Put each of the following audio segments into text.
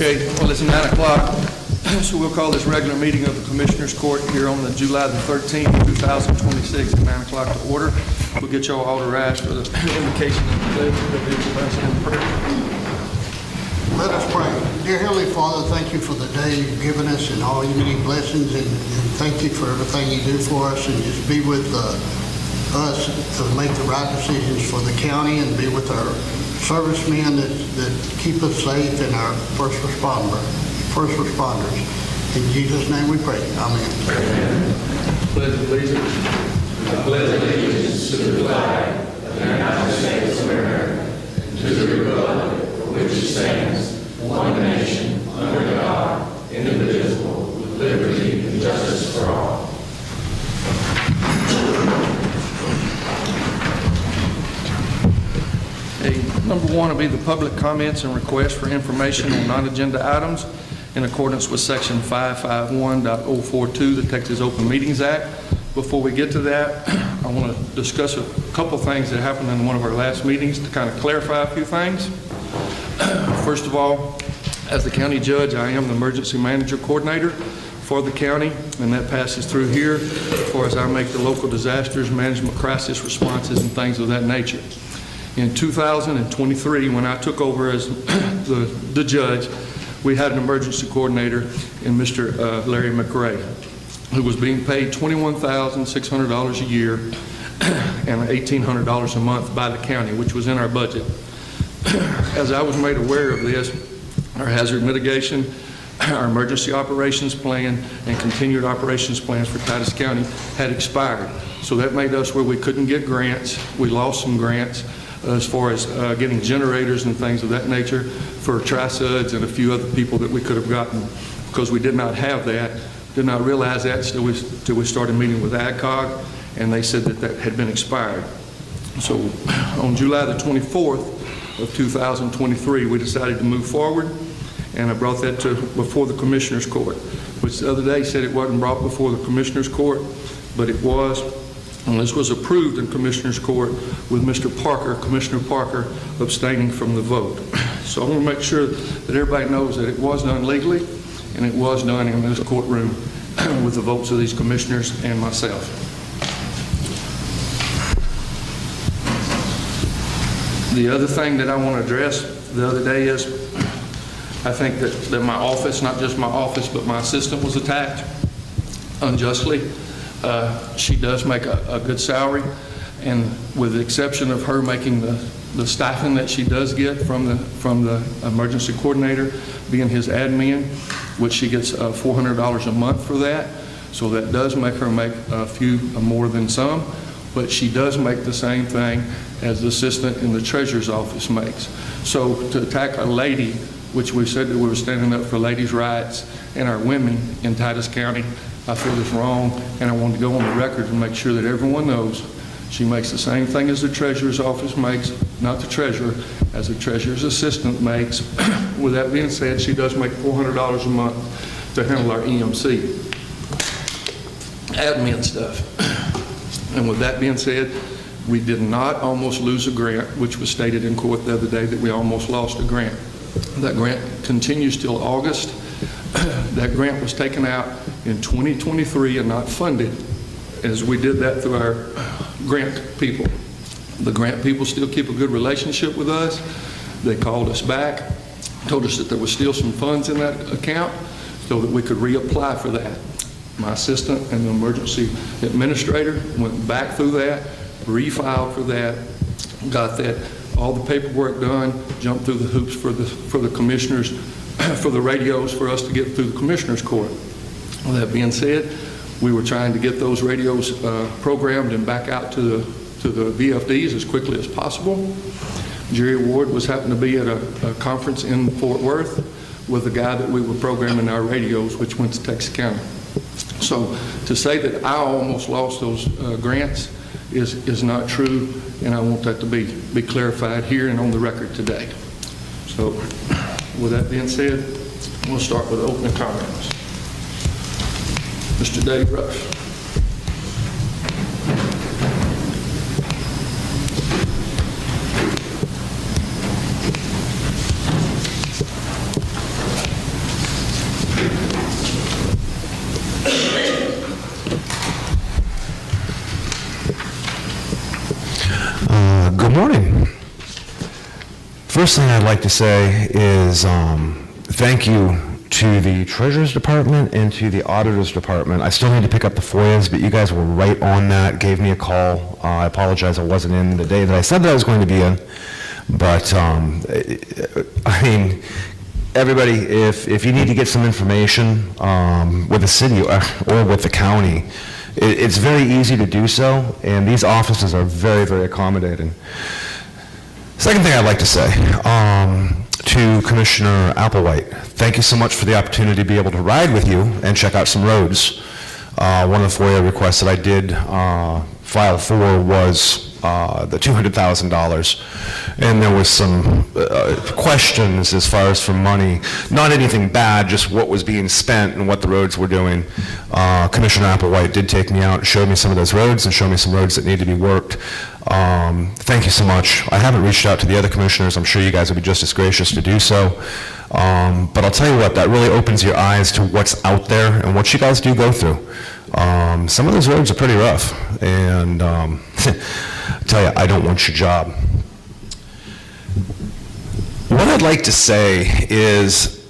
Okay, well, it's 9 o'clock, so we'll call this regular meeting of the Commissioners Court here on the July the 13th, 2026 at 9 o'clock to order. We'll get y'all all to rise for the invocation of the pledge. Let us pray. Dear Heavenly Father, thank you for the day you've given us and all your many blessings, and thank you for everything you do for us, and just be with us to make the right decisions for the county, and be with our servicemen that keep us safe, and our first responders. In Jesus' name we pray. Amen. Pledge allegiance. I pledge allegiance to the flag of the United States of America and to the republic for which it stands, one nation, under God, indivisible, with liberty and justice for all. Number one will be the public comments and requests for information on non-agenda items in accordance with Section 551.042 of the Texas Open Meetings Act. Before we get to that, I want to discuss a couple things that happened in one of our last meetings to kind of clarify a few things. First of all, as the county judge, I am the emergency manager coordinator for the county, and that passes through here as far as I make the local disasters management, crisis responses, and things of that nature. In 2023, when I took over as the judge, we had an emergency coordinator in Mr. Larry McRae, who was being paid $21,600 a year and $1,800 a month by the county, which was in our budget. As I was made aware of this, our hazard mitigation, our emergency operations plan, and continued operations plans for Titus County had expired. So that made us where we couldn't get grants. We lost some grants as far as getting generators and things of that nature for Tri-Suds and a few other people that we could have gotten, because we did not have that, did not realize that till we started meeting with ADCOG, and they said that that had been expired. So on July the 24th of 2023, we decided to move forward, and I brought that before the Commissioners Court, which the other day said it wasn't brought before the Commissioners Court, but it was. And this was approved in Commissioners Court with Commissioner Parker, abstaining from the vote. So I want to make sure that everybody knows that it was done legally, and it was done in this courtroom with the votes of these commissioners and myself. The other thing that I want to address the other day is I think that my office, not just my office, but my assistant was attacked unjustly. She does make a good salary, and with the exception of her making the stipend that she does get from the emergency coordinator, being his admin, which she gets $400 a month for that. So that does make her make a few more than some, but she does make the same thing as the assistant in the treasurer's office makes. So to attack a lady, which we said that we were standing up for ladies' rights and our women in Titus County, I feel it's wrong, and I want to go on the record and make sure that everyone knows she makes the same thing as the treasurer's office makes, not the treasurer, as the treasurer's assistant makes. With that being said, she does make $400 a month to handle our EMC admin stuff. And with that being said, we did not almost lose a grant, which was stated in court the other day that we almost lost a grant. That grant continues till August. That grant was taken out in 2023 and not funded, as we did that through our grant people. The grant people still keep a good relationship with us. They called us back, told us that there was still some funds in that account so that we could reapply for that. My assistant and the emergency administrator went back through that, refiled for that, got that, all the paperwork done, jumped through the hoops for the commissioners, for the radios for us to get through the Commissioners Court. With that being said, we were trying to get those radios programmed and back out to the VFDs as quickly as possible. Jerry Ward happened to be at a conference in Fort Worth with the guy that we were programming our radios, which went to Texas County. So to say that I almost lost those grants is not true, and I want that to be clarified here and on the record today. So with that being said, we'll start with opening comments. Mr. Dave Rush. Good morning. First thing I'd like to say is thank you to the Treasurer's Department and to the Auditor's Department. I still need to pick up the FOIAs, but you guys were right on that, gave me a call. I apologize I wasn't in the day that I said that I was going to be in. But, I mean, everybody, if you need to get some information with the city or with the county, it's very easy to do so, and these offices are very, very accommodating. Second thing I'd like to say, to Commissioner Applewhite, thank you so much for the opportunity to be able to ride with you and check out some roads. One of the FOIA requests that I did file for was the $200,000, and there was some questions as far as for money, not anything bad, just what was being spent and what the roads were doing. Commissioner Applewhite did take me out and showed me some of those roads and showed me some roads that need to be worked. Thank you so much. I haven't reached out to the other commissioners. I'm sure you guys would be just as gracious to do so. But I'll tell you what, that really opens your eyes to what's out there and what you guys do go through. Some of those roads are pretty rough, and I tell you, I don't want your job. What I'd like to say is,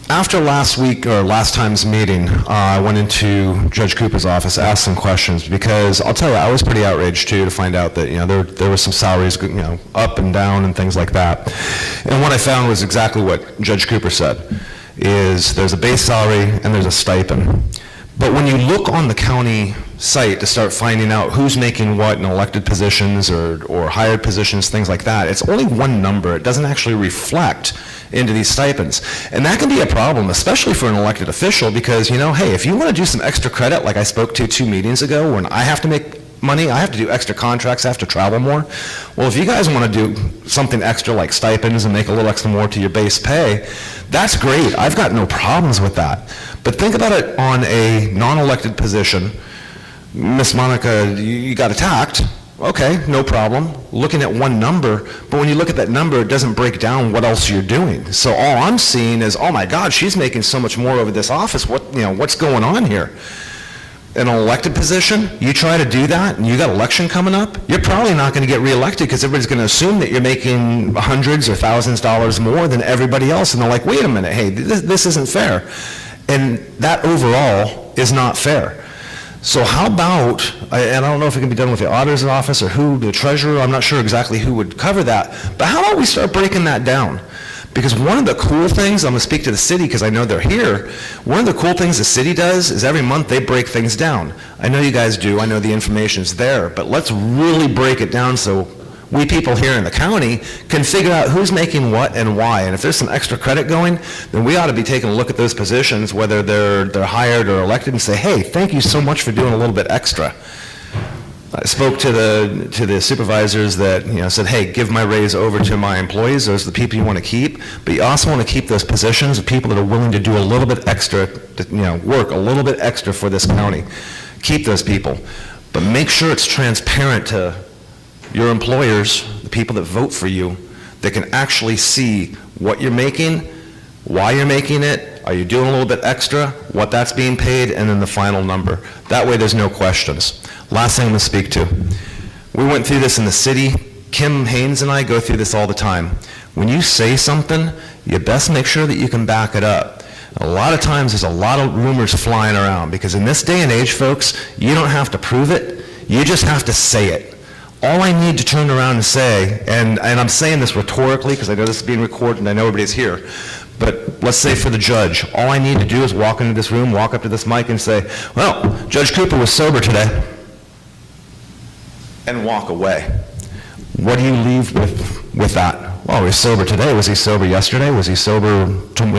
after last week, or last time's meeting, I went into Judge Cooper's office, asked some questions, because I'll tell you, I was pretty outraged too to find out that, there were some salaries, up and down and things like that. And what I found was exactly what Judge Cooper said, is there's a base salary and there's a stipend. But when you look on the county site to start finding out who's making what in elected positions or hired positions, things like that, it's only one number. It doesn't actually reflect into these stipends. And that can be a problem, especially for an elected official, because, hey, if you want to do some extra credit, like I spoke to 2 meetings ago, when I have to make money, I have to do extra contracts, I have to travel more. Well, if you guys want to do something extra like stipends and make a little extra more to your base pay, that's great. I've got no problems with that. But think about it on a non-elected position. Miss Monica, you got attacked. Okay, no problem. Looking at one number, but when you look at that number, it doesn't break down what else you're doing. So all I'm seeing is, oh my God, she's making so much more over this office. What's going on here? In an elected position, you try to do that, and you got election coming up, you're probably not going to get reelected because everybody's going to assume that you're making hundreds or thousands of dollars more than everybody else, and they're like, wait a minute, hey, this isn't fair. And that overall is not fair. So how about, and I don't know if it can be done with the auditor's office or the treasurer, I'm not sure exactly who would cover that, but how about we start breaking that down? Because one of the cool things, I'm going to speak to the city because I know they're here, one of the cool things the city does is every month they break things down. I know you guys do, I know the information's there, but let's really break it down so we people here in the county can figure out who's making what and why. And if there's some extra credit going, then we ought to be taking a look at those positions, whether they're hired or elected, and say, hey, thank you so much for doing a little bit extra. I spoke to the supervisors that said, hey, give my raise over to my employees. Those are the people you want to keep, but you also want to keep those positions of people that are willing to do a little bit extra, work a little bit extra for this county. Keep those people, but make sure it's transparent to your employers, the people that vote for you, that can actually see what you're making, why you're making it, are you doing a little bit extra, what that's being paid, and then the final number. That way there's no questions. Last thing I'm going to speak to. We went through this in the city. Kim Haynes and I go through this all the time. When you say something, you best make sure that you can back it up. A lot of times there's a lot of rumors flying around because in this day and age, folks, you don't have to prove it. You just have to say it. All I need to turn around and say, and I'm saying this rhetorically because I know this is being recorded and I know everybody's here, but let's say for the judge, all I need to do is walk into this room, walk up to this mic and say, well, Judge Cooper was sober today, and walk away. What do you leave with that? Well, he was sober today. Was he sober yesterday? Was he sober?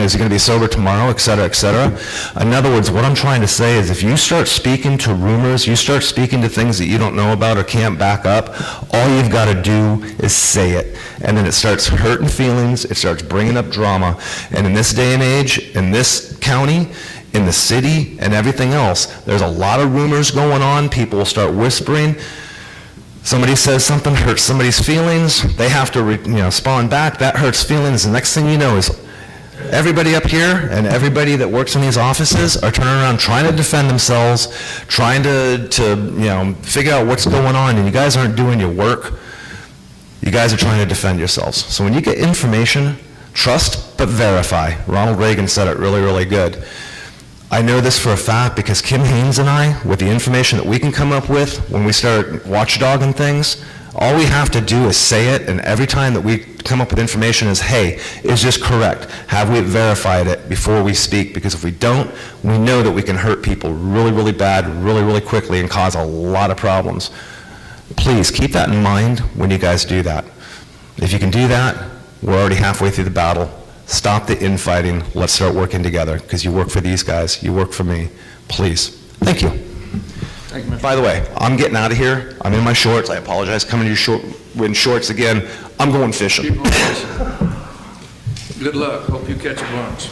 Is he going to be sober tomorrow? Et cetera, et cetera. In other words, what I'm trying to say is if you start speaking to rumors, you start speaking to things that you don't know about or can't back up, all you've got to do is say it. And then it starts hurting feelings. It starts bringing up drama. And in this day and age, in this county, in the city, and everything else, there's a lot of rumors going on. People will start whispering. Somebody says something, hurts somebody's feelings, they have to respond back, that hurts feelings, the next thing you know is Everybody up here and everybody that works in these offices are turning around trying to defend themselves, trying to figure out what's going on, and you guys aren't doing your work. You guys are trying to defend yourselves. So when you get information, trust but verify. Ronald Reagan said it really, really good. I know this for a fact because Kim Haynes and I, with the information that we can come up with when we start watchdogging things, all we have to do is say it, and every time that we come up with information is, hey, is this correct? Have we verified it before we speak? Because if we don't, we know that we can hurt people really, really bad, really, really quickly and cause a lot of problems. Please keep that in mind when you guys do that. If you can do that, we're already halfway through the battle. Stop the infighting. Let's start working together, because you work for these guys. You work for me. Please. Thank you. Thank you, Mr. By the way, I'm getting out of here. I'm in my shorts. I apologize. Coming to you in shorts again. I'm going fishing. Keep on fishing. Good luck. Hope you catch a bunch.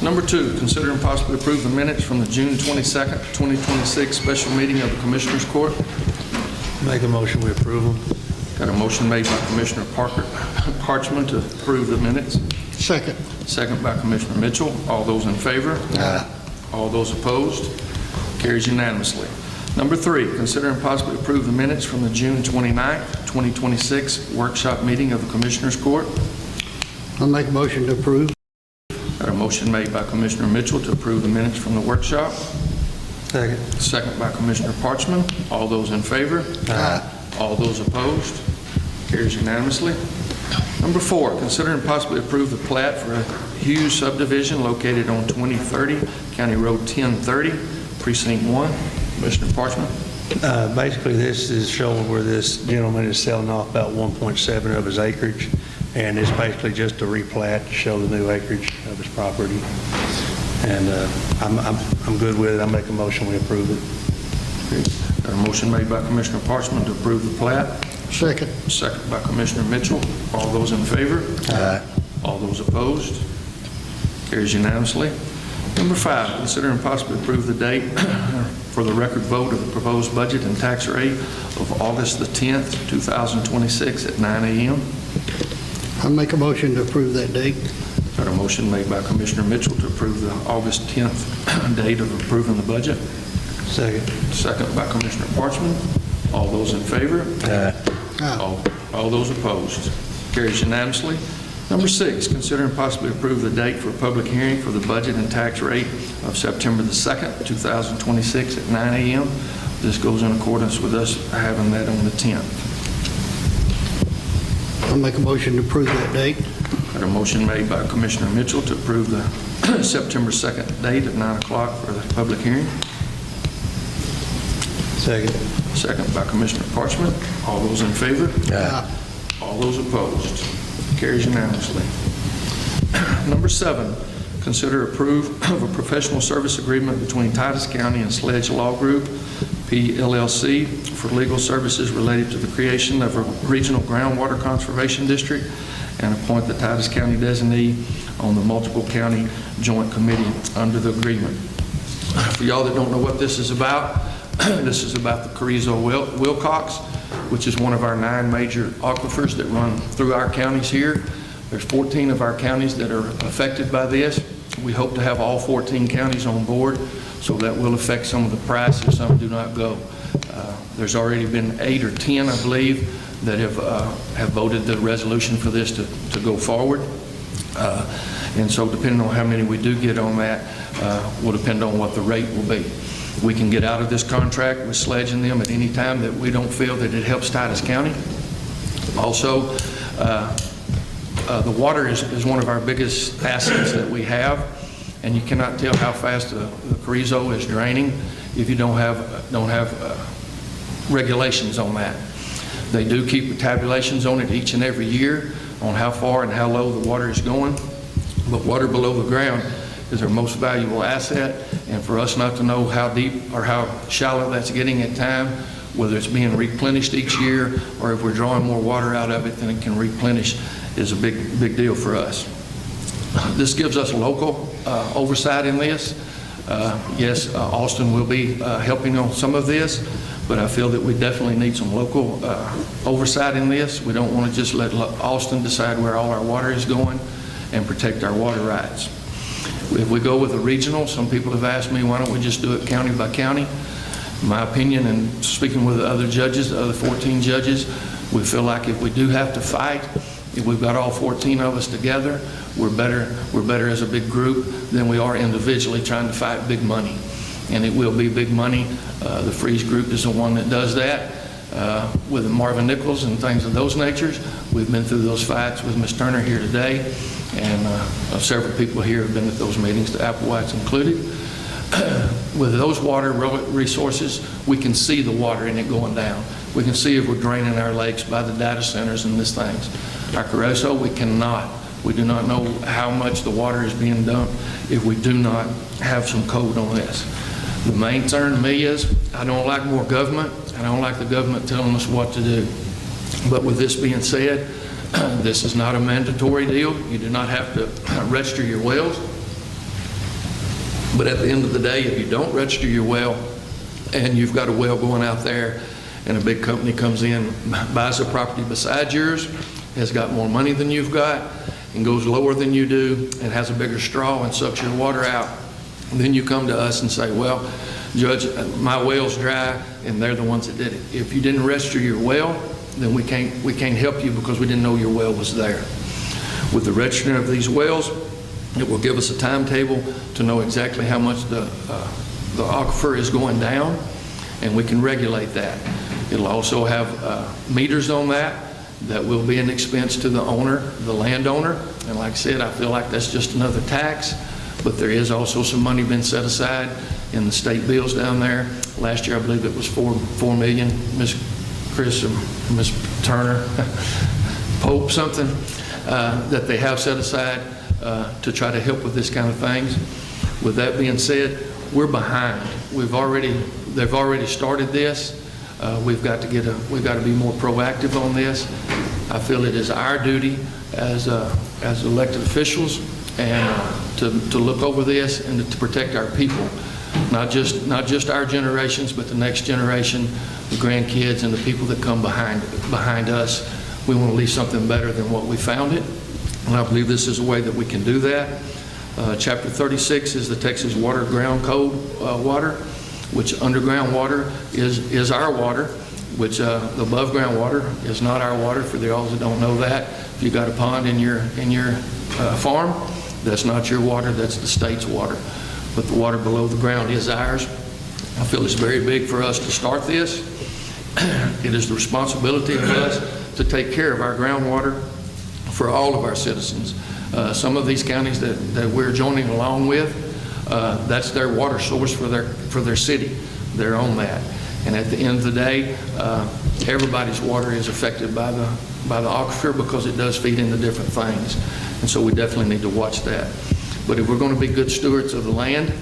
Number 2, consider and possibly approve the minutes from the June 22nd, 2026 special meeting of the Commissioners Court. Make a motion, we approve them. Got a motion made by Commissioner Parchman to approve the minutes. Second. Second by Commissioner Mitchell. All those in favor? Aye. All those opposed? Carries unanimously. Number 3, consider and possibly approve the minutes from the June 29th, 2026 workshop meeting of the Commissioners Court. I'll make a motion to approve. Got a motion made by Commissioner Mitchell to approve the minutes from the workshop. Second. Second by Commissioner Parchman. All those in favor? Aye. All those opposed? Carries unanimously. Number 4, consider and possibly approve the plat for a Hughes subdivision located on 2030 County Road 1030, Precinct 1. Commissioner Parchman. Basically, this is showing where this gentleman is selling off about 1.7 of his acreage, and it's basically just a replat to show the new acreage of his property. And I'm good with it. I'll make a motion, we approve it. Got a motion made by Commissioner Parchman to approve the plat. Second. Second by Commissioner Mitchell. All those in favor? Aye. All those opposed? Carries unanimously. Number 5, consider and possibly approve the date for the record vote of the proposed budget and tax rate of August the 10th, 2026 at 9 a.m. I'll make a motion to approve that date. Got a motion made by Commissioner Mitchell to approve the August 10th date of approving the budget. Second. Second by Commissioner Parchman. All those in favor? Aye. All those opposed? Carries unanimously. Number 6, consider and possibly approve the date for a public hearing for the budget and tax rate of September the 2nd, 2026 at 9 a.m. This goes in accordance with us having that on the 10th. I'll make a motion to approve that date. Got a motion made by Commissioner Mitchell to approve the September 2nd date at 9 o'clock for the public hearing. Second. Second by Commissioner Parchman. All those in favor? Aye. All those opposed? Carries unanimously. Number 7, consider approve of a professional service agreement between Titus County and Sledge Law Group, PLLC, for legal services related to the creation of a regional groundwater conservation district and appoint the Titus County designee on the multiple county joint committee under the agreement. For y'all that don't know what this is about, this is about the Carrizo-Wilcox, which is one of our 9 major aquifers that run through our counties here. There's 14 of our counties that are affected by this. We hope to have all 14 counties on board, so that will affect some of the price if some do not go. There's already been 8 or 10, I believe, that have voted the resolution for this to go forward. And so depending on how many we do get on that, will depend on what the rate will be. We can get out of this contract with Sledge and them at any time that we don't feel that it helps Titus County. Also, the water is one of our biggest assets that we have, and you cannot tell how fast the Carrizo is draining if you don't have regulations on that. They do keep tabulations on it each and every year on how far and how low the water is going, but water below the ground is our most valuable asset, and for us not to know how deep or how shallow that's getting at time, whether it's being replenished each year or if we're drawing more water out of it than it can replenish, is a big deal for us. This gives us local oversight in this. Yes, Austin will be helping on some of this, but I feel that we definitely need some local oversight in this. We don't want to just let Austin decide where all our water is going and protect our water rights. If we go with a regional, some people have asked me, why don't we just do it county by county? In my opinion, and speaking with the other judges, the other 14 judges, we feel like if we do have to fight, if we've got all 14 of us together, we're better as a big group than we are individually trying to fight big money. And it will be big money. The Freeze Group is the one that does that. With Marvin Nichols and things of those natures, we've been through those fights with Ms. Turner here today, and several people here have been at those meetings, the Applewhites included. With those water resources, we can see the water in it going down. We can see if we're draining our lakes by the data centers and these things. Our Caruso, we cannot. We do not know how much the water is being dumped if we do not have some code on this. The main concern to me is I don't like more government. I don't like the government telling us what to do. But with this being said, this is not a mandatory deal. You do not have to register your wells. But at the end of the day, if you don't register your well and you've got a well going out there and a big company comes in, buys a property beside yours, has got more money than you've got, and goes lower than you do, and has a bigger straw and sucks your water out, and then you come to us and say, well, Judge, my well's dry, and they're the ones that did it. If you didn't register your well, then we can't help you because we didn't know your well was there. With the registering of these wells, it will give us a timetable to know exactly how much the aquifer is going down, and we can regulate that. It'll also have meters on that will be an expense to the owner, the landowner. And like I said, I feel like that's just another tax, but there is also some money been set aside in the state bills down there. Last year, I believe it was $4 million. Ms. Chris or Ms. Turner, Pope something, that they have set aside to try to help with this kind of things. With that being said, we're behind. They've already started this. We've got to be more proactive on this. I feel it is our duty as elected officials and to look over this and to protect our people, not just our generations, but the next generation, the grandkids, and the people that come behind us. We want to leave something better than what we found it, and I believe this is a way that we can do that. Chapter 36 is the Texas Water Ground Code water, which underground water is our water, which the above ground water is not our water. For the all that don't know that, if you got a pond in your farm, that's not your water, that's the state's water. But the water below the ground is ours. I feel it's very big for us to start this. It is the responsibility of us to take care of our groundwater for all of our citizens. Some of these counties that we're joining along with, that's their water source for their city. They're on that. And at the end of the day, everybody's water is affected by the aquifer because it does feed into different things. And so we definitely need to watch that. But if we're going to be good stewards of the land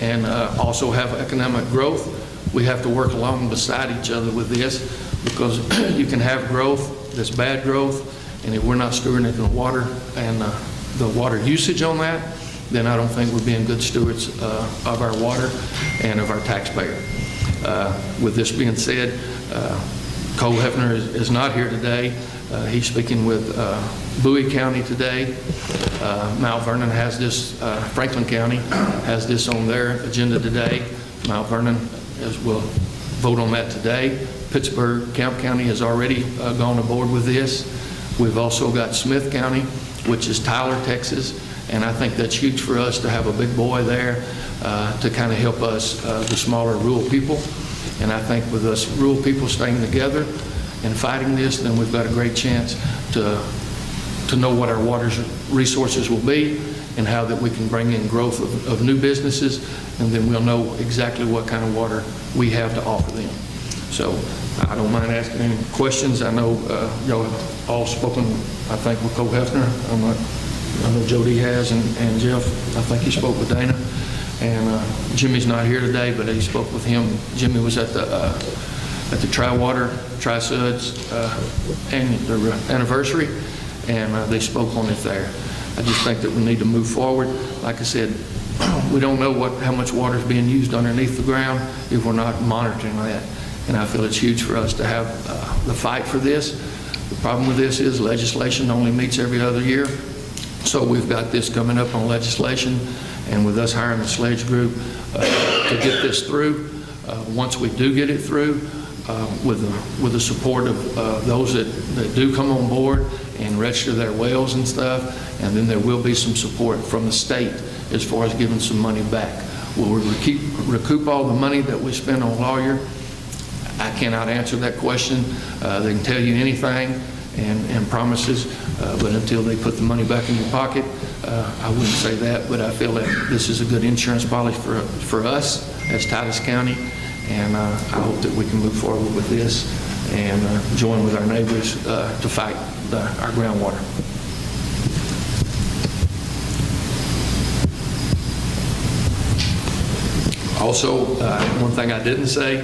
and also have economic growth, we have to work along beside each other with this, because you can have growth that's bad growth, and if we're not stewarding the water and the water usage on that, then I don't think we're being good stewards of our water and of our taxpayer. With this being said, Cole Hefner is not here today. He's speaking with Bowie County today. Mount Vernon has this, Franklin County has this on their agenda today. Mount Vernon will vote on that today. Pittsburgh, Camp County has already gone aboard with this. We've also got Smith County, which is Tyler, Texas, and I think that's huge for us to have a big boy there to kind of help us, the smaller rural people. And I think with us rural people staying together and fighting this, then we've got a great chance to know what our water resources will be and how that we can bring in growth of new businesses, and then we'll know exactly what kind of water we have to offer them. So I don't mind asking any questions. I know y'all have all spoken, I think, with Cole Hefner. I know Jody has, and Jeff, I think he spoke with Dana. And Jimmy's not here today, but he spoke with him. Jimmy was at the Tri-Suds anniversary, and they spoke on it there. I just think that we need to move forward. Like I said, we don't know how much water is being used underneath the ground if we're not monitoring that. and I feel it's huge for us to have the fight for this. The problem with this is legislation only meets every other year, so we've got this coming up on legislation, and with us hiring the Sledge Group to get this through, once we do get it through, with the support of those that do come on board and register their wells and stuff, and then there will be some support from the state as far as giving some money back. Will we recoup all the money that we spend on lawyer? I cannot answer that question. They can tell you anything and promises, but until they put the money back in your pocket, I wouldn't say that, but I feel that this is a good insurance policy for us as Titus County, and I hope that we can move forward with this and join with our neighbors to fight our groundwater. Also, one thing I didn't say,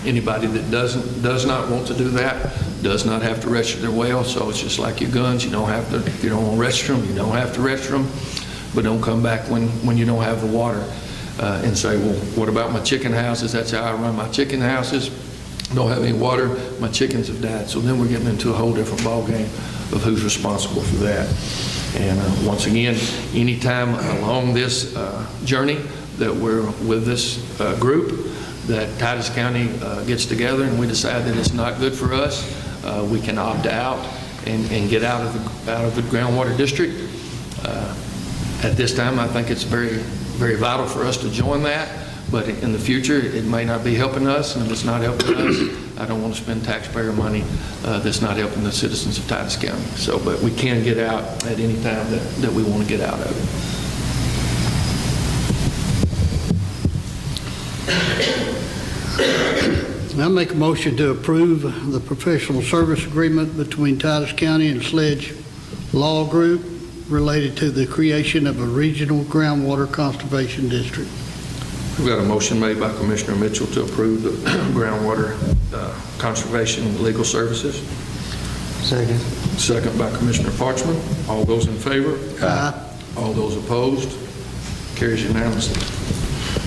anybody that does not want to do that does not have to register their well, so it's just like your guns. You don't have to, if you don't want to register them, you don't have to register them, but don't come back when you don't have the water and say, well, what about my chicken houses? That's how I run my chicken houses. Don't have any water, my chickens have died. So then we're getting into a whole different ballgame of who's responsible for that. And once again, anytime along this journey that we're with this group, that Titus County gets together and we decide that it's not good for us, we can opt out and get out of the groundwater district. At this time, I think it's very, very vital for us to join that, but in the future, it may not be helping us, and if it's not helping us, I don't want to spend taxpayer money that's not helping the citizens of Titus County. So, but we can get out at any time that we want to get out of it. I make a motion to approve the professional service agreement between Titus County and Sledge Law Group related to the creation of a regional groundwater conservation district. We've got a motion made by Commissioner Mitchell to approve the groundwater conservation legal services. Second. Second by Commissioner Parchman. All those in favor? Aye. All those opposed? Carries unanimously.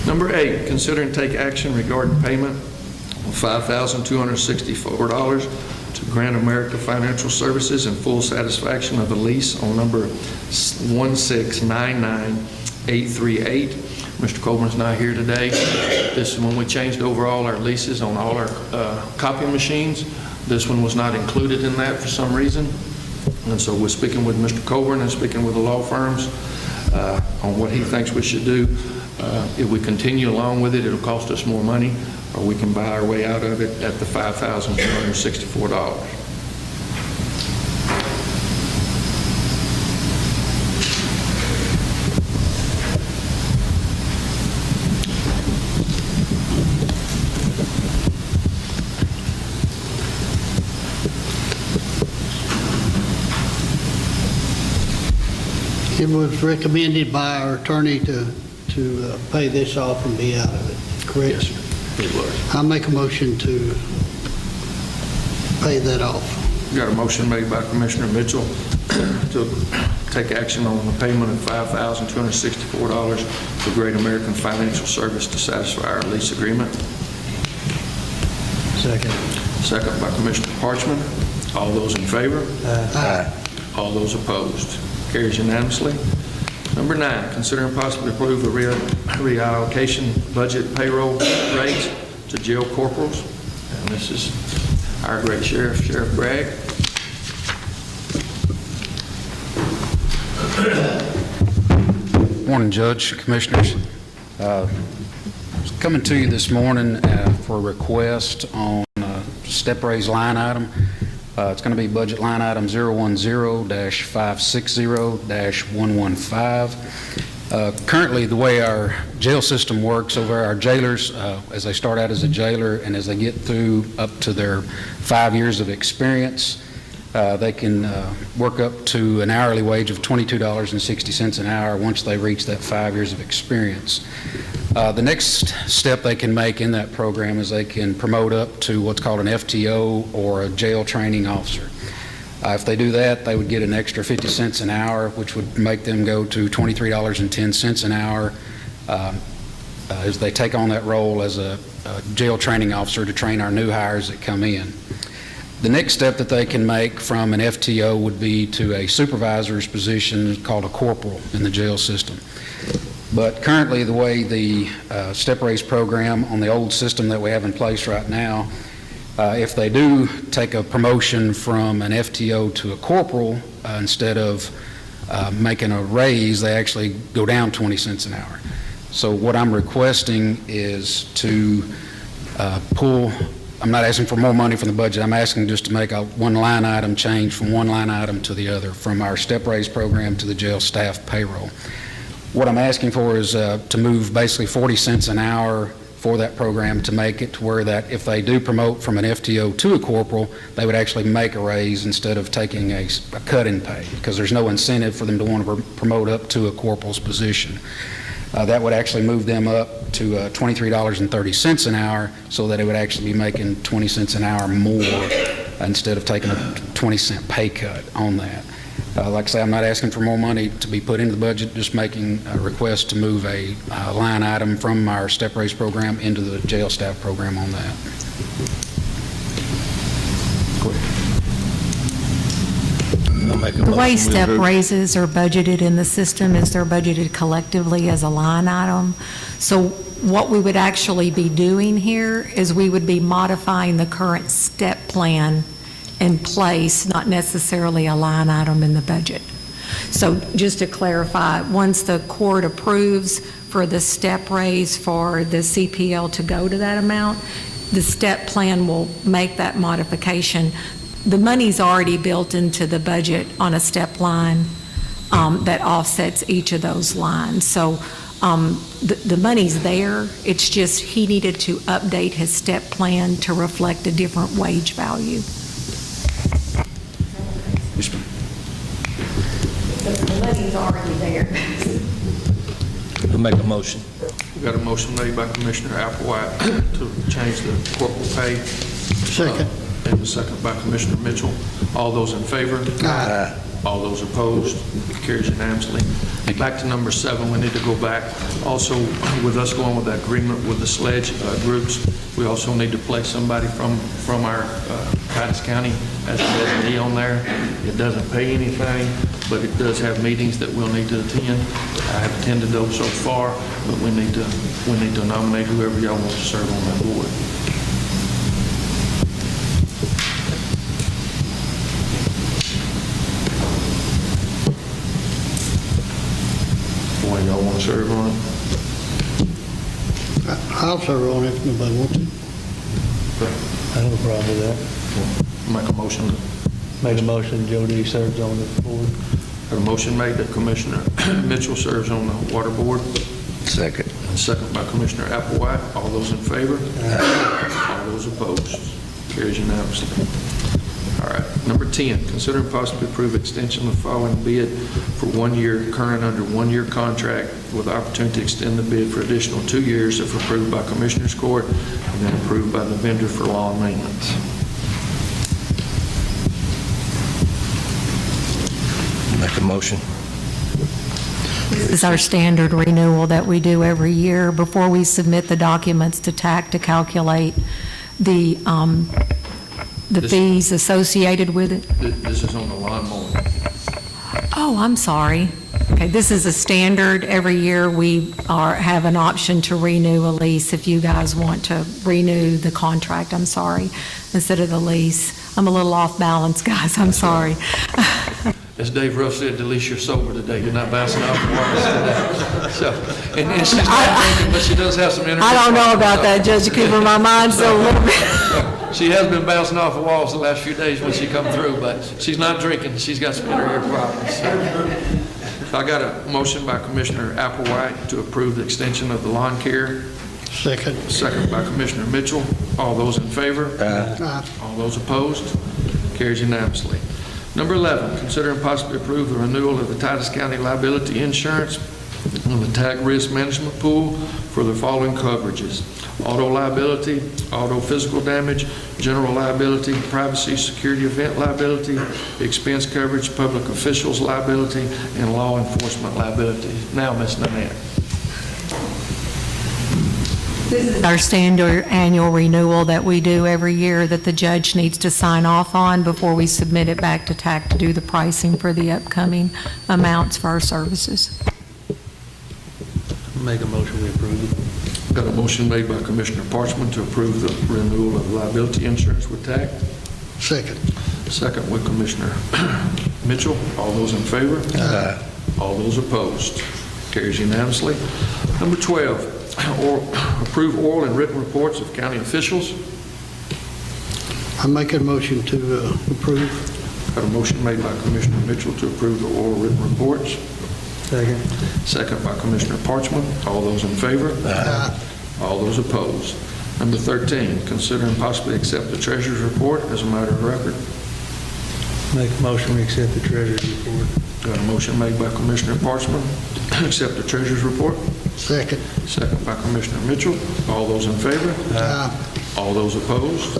Number 8, consider and take action regarding payment of $5,264 to Grant America Financial Services in full satisfaction of the lease on number 1699838. Mr. Colburn's not here today. This is when we changed over all our leases on all our copying machines. This one was not included in that for some reason. And so we're speaking with Mr. Colburn and speaking with the law firms on what he thinks we should do. If we continue along with it, it'll cost us more money, or we can buy our way out of it at the $5,264. It was recommended by our attorney to pay this off and be out of it, correct? Yes, sir. It was. I make a motion to pay that off. Got a motion made by Commissioner Mitchell to take action on the payment of $5,264 for Great American Financial Service to satisfy our lease agreement. Second. Second by Commissioner Parchman. All those in favor? Aye. All those opposed? Carries unanimously. Number 9, consider and possibly approve the reallocation budget payroll rates to jail corporals. And this is our great sheriff, Sheriff Bragg. Morning, Judge, Commissioners. Coming to you this morning for a request on step raise line item. It's going to be budget line item 010-560-115. Currently, the way our jail system works over our jailers, as they start out as a jailer and as they get through up to their 5 years of experience, they can work up to an hourly wage of $22.60 an hour once they reach that 5 years of experience. The next step they can make in that program is they can promote up to what's called an FTO, or a jail training officer. If they do that, they would get an extra 50 cents an hour, which would make them go to $23.10 an hour. as they take on that role as a jail training officer to train our new hires that come in. The next step that they can make from an FTO would be to a supervisor's position called a corporal in the jail system. But currently, the way the step raise program on the old system that we have in place right now, if they do take a promotion from an FTO to a corporal, instead of making a raise, they actually go down 20 cents an hour. So what I'm requesting is to pull, I'm not asking for more money from the budget, I'm asking just to make a one line item change from one line item to the other, from our step raise program to the jail staff payroll. What I'm asking for is to move basically 40 cents an hour for that program to make it to where that if they do promote from an FTO to a corporal, they would actually make a raise instead of taking a cut in pay, because there's no incentive for them to want to promote up to a corporal's position. That would actually move them up to $23.30 an hour, so that it would actually be making 20 cents an hour more instead of taking a 20-cent pay cut on that. Like I say, I'm not asking for more money to be put into the budget, just making a request to move a line item from our step raise program into the jail staff program on that. The way step raises are budgeted in the system is they're budgeted collectively as a line item. So what we would actually be doing here is we would be modifying the current step plan in place, not necessarily a line item in the budget. So just to clarify, once the court approves for the step raise for the CPL to go to that amount, the step plan will make that modification. The money's already built into the budget on a step line that offsets each of those lines. So the money's there. It's just he needed to update his step plan to reflect a different wage value. The money's already there. I'll make a motion. We've got a motion made by Commissioner Applewhite to change the corporal pay. Second. And a second by Commissioner Mitchell. All those in favor? Aye. All those opposed? Carries unanimously. Back to number 7, we need to go back. Also, with us going with that agreement with the sledge groups, we also need to place somebody from our Titus County as a designee on there. It doesn't pay anything, but it does have meetings that we'll need to attend. I have attended those so far, but we need to nominate whoever y'all want to serve on that board. One of y'all want to serve on it? I'll serve on it if nobody wants to. I have a problem with Make a motion. that. Make a motion, Joe D. serves on the board. Have a motion made that Commissioner Mitchell serves on the water board. Second. And second by Commissioner Applewhite. All those in favor? All those opposed? Carries unanimously. All right. Number 10, consider and possibly approve extension of the following bid for 1 year, current under 1 year contract with the opportunity to extend the bid for additional 2 years if approved by Commissioners Court and then approved by the vendor for lawn maintenance. Make a motion. This is our standard renewal that we do every year before we submit the documents to TAC to calculate the fees associated with it. This is on the lawnmower. Oh, I'm sorry. Okay, this is a standard. Every year we have an option to renew a lease if you guys want to renew the contract, I'm sorry, instead of the lease. I'm a little off balance, guys, I'm sorry. As Dave Ruff said, at least you're sober today. You're not bouncing off the walls today. So, and she's not drinking, but she does have some energy. I don't know about that, Judge Cooper. My mind's still a little bit. She has been bouncing off the walls the last few days when she come through, but she's not drinking. She's got some inner ear problems. So I got a motion by Commissioner Applewhite to approve the extension of the lawn care. Second. Second by Commissioner Mitchell. All those in favor? Aye. All those opposed? Carries unanimously. Number 11, consider and possibly approve the renewal of the Titus County liability insurance on the TAC risk management pool for the following coverages: auto liability, auto physical damage, general liability, privacy security event liability, expense coverage, public officials liability, and law enforcement liability. Now, Ms. Nanette. This is our standard annual renewal that we do every year that the judge needs to sign off on before we submit it back to TAC to do the pricing for the upcoming amounts for our services. Make a motion, we approve it. Got a motion made by Commissioner Parchman to approve the renewal of liability insurance with TAC. Second. Second with Commissioner Mitchell. All those in favor? Aye. All those opposed? Carries unanimously. Number 12, approve oral and written reports of county officials. I make a motion to approve. Got a motion made by Commissioner Mitchell to approve the oral written reports. Second. Second by Commissioner Parchman. All those in favor? Aye. All those opposed? Number 13, consider and possibly accept the treasurer's report as a matter of record. Make a motion, we accept the treasurer's report. Got a motion made by Commissioner Parchman. Accept the treasurer's report. Second. Second by Commissioner Mitchell. All those in favor? Aye. All those opposed?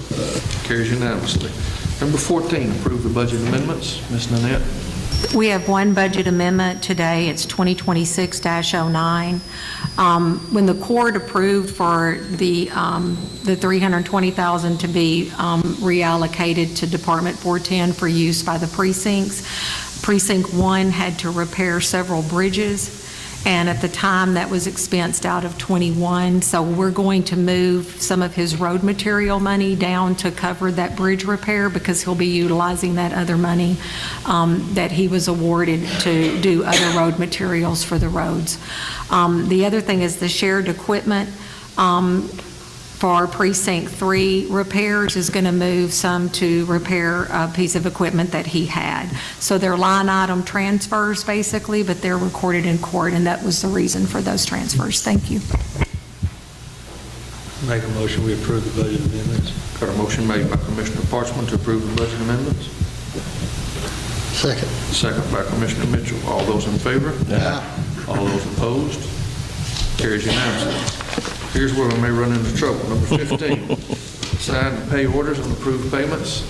Carries unanimously. Number 14, approve the budget amendments. Ms. Nanette? We have one budget amendment today. It's 2026-09. When the court approved for the $320,000 to be reallocated to Department 410 for use by the precincts, Precinct 1 had to repair several bridges, and at the time that was expensed out of 21. So we're going to move some of his road material money down to cover that bridge repair because he'll be utilizing that other money that he was awarded to do other road materials for the roads. The other thing is the shared equipment for Precinct 3 repairs is going to move some to repair a piece of equipment that he had. So they're line item transfers basically, but they're recorded in court, and that was the reason for those transfers. Thank you. Make a motion, we approve the budget amendments. Got a motion made by Commissioner Parchman to approve the budget amendments. Second. Second by Commissioner Mitchell. All those in favor? Aye. All those opposed? Carries unanimously. Here's where we may run into trouble. Number 15, sign and pay orders and approve payments.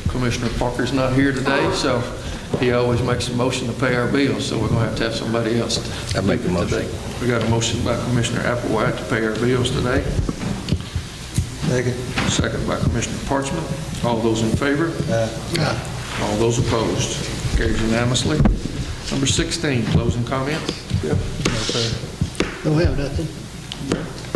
Commissioner Parker's not here today, so he always makes a motion to pay our bills, so we're going to have somebody else. I make the motion. Today. We got a motion by Commissioner Applewhite to pay our bills today. Second. Second by Commissioner Parchman. All those in favor? Aye. All those opposed? Carries unanimously. Number 16, closing comments. Yep. Don't have nothing.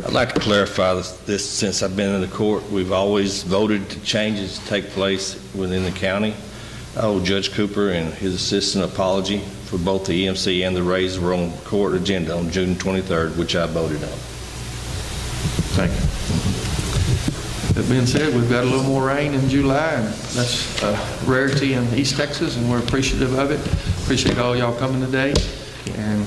I'd like to clarify this. Since I've been in the court, we've always voted to changes take place within the county. I owe Judge Cooper and his assistant apology for both the EMC and the raises were on court agenda on June 23rd, which I voted on. Thank you. That being said, we've got a little more rain in July, and that's a rarity in East Texas, and we're appreciative of it. Appreciate all y'all coming today. And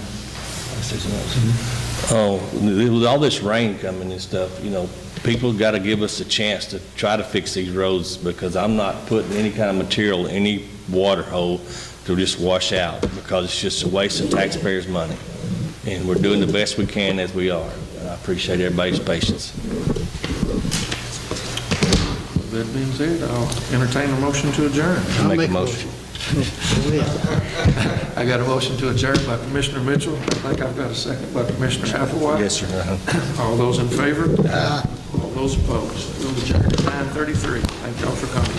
with all this rain coming and stuff, you know, people got to give us a chance to try to fix these roads, because I'm not putting any kind of material in any water hole to just wash out, because it's just a waste of taxpayers' money. And we're doing the best we can as we are. And I appreciate everybody's patience. with that being said, I'll entertain a motion to adjourn. I'll make a motion. I got a motion to adjourn by Commissioner Mitchell. I think I've got a second by Commissioner Applewhite. Yes, sir. All those in favor? All those opposed? We'll adjourn at 9:33. Thank y'all for coming.